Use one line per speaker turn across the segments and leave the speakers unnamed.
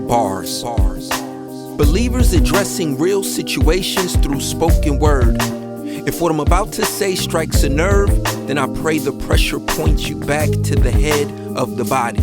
B.A.R.S. Believers addressing real situations through spoken word. If what I'm about to say strikes a nerve, then I pray the pressure points you back to the head of the body.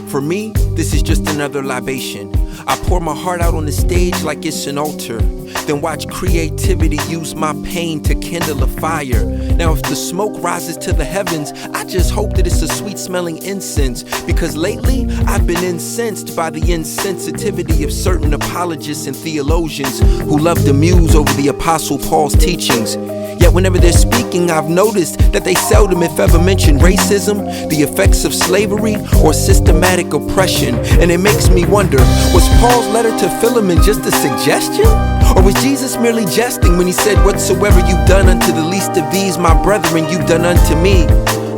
For me, this is just another libation. I pour my heart out on the stage like it's an altar, then watch creativity use my pain to kindle a fire. Now if the smoke rises to the heavens, I just hope that it's a sweet smelling incense, because lately I've been incensed by the insensitivity of certain apologists and theologians who love to muse over the Apostle Paul's teachings. Yet whenever they're speaking, I've noticed that they seldom, if ever, mention racism, the effects of slavery, or systematic oppression. And it makes me wonder, was Paul's letter to Philemon just a suggestion? Or was Jesus merely jesting when he said, "Whatsoever you've done unto the least of these, my brethren, you've done unto me"?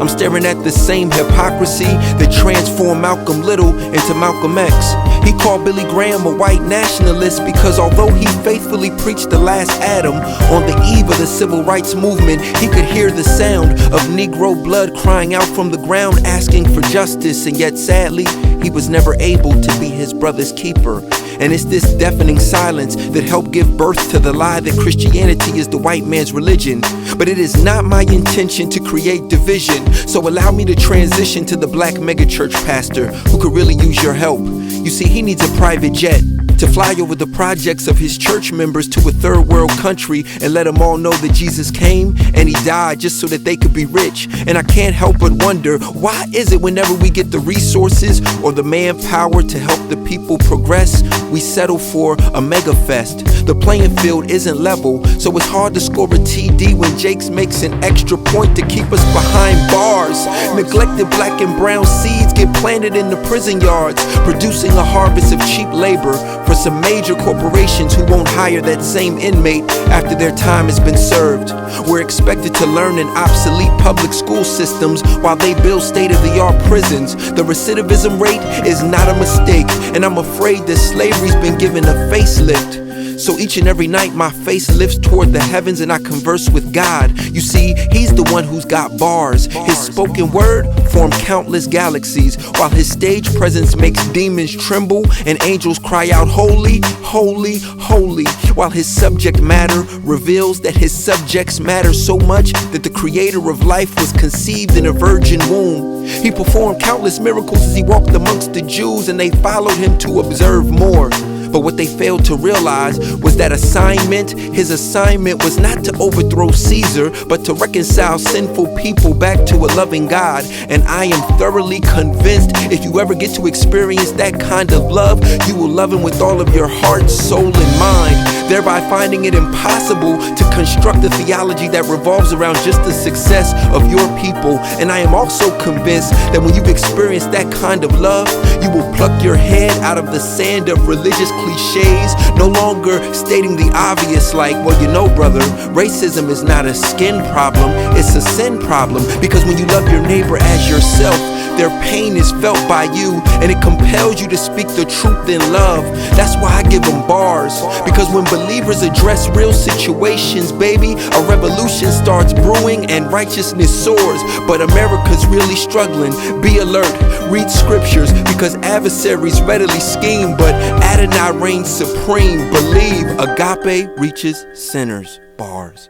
I'm staring at the same hypocrisy that transformed Malcolm Little into Malcolm X. He called Billy Graham a white nationalist because although he faithfully preached the last Adam on the eve of the civil rights movement, he could hear the sound of Negro blood crying out from the ground asking for justice, and yet sadly, he was never able to be his brother's keeper. And it's this deafening silence that helped give birth to the lie that Christianity is the white man's religion. But it is not my intention to create division, so allow me to transition to the black megachurch pastor who could really use your help. You see, he needs a private jet to fly over the projects of his church members to a third world country and let them all know that Jesus came and he died just so that they could be rich. And I can't help but wonder, why is it whenever we get the resources or the manpower to help the people progress, we settle for a mega fest? The playing field isn't level, so it's hard to score a TD when Jakes makes an extra point to keep us behind bars. Neglected black and brown seeds get planted in the prison yards, producing a harvest of cheap labor for some major corporations who won't hire that same inmate after their time has been served. We're expected to learn in obsolete public school systems while they build state-of-the-art prisons. The recidivism rate is not a mistake, and I'm afraid that slavery's been given a facelift. So each and every night my face lifts toward the heavens and I converse with God. You see, he's the one who's got bars. His spoken word form countless galaxies, while his stage presence makes demons tremble and angels cry out, "Holy, holy, holy," while his subject matter reveals that his subjects matter so much that the creator of life was conceived in a virgin womb. He performed countless miracles as he walked amongst the Jews, and they followed him to observe more. But what they failed to realize was that his assignment was not to overthrow Caesar, but to reconcile sinful people back to a loving God. And I am thoroughly convinced if you ever get to experience that kind of love, you will love him with all of your heart, soul, and mind, thereby finding it impossible to construct a theology that revolves around just the success of your people. And I am also convinced that when you've experienced that kind of love, you will pluck your head out of the sand of religious cliches, no longer stating the obvious like, "Well, you know, brother, racism is not a skin problem, it's a sin problem." Because when you love your neighbor as yourself, their pain is felt by you, and it compels you to speak the truth in love. That's why I give them bars, because when believers address real situations, baby, a revolution starts brewing and righteousness soars. But America's really struggling. Be alert, read scriptures, because adversaries readily scheme, but Adonai reigns supreme. Believe, agape reaches sinners. B.A.R.S.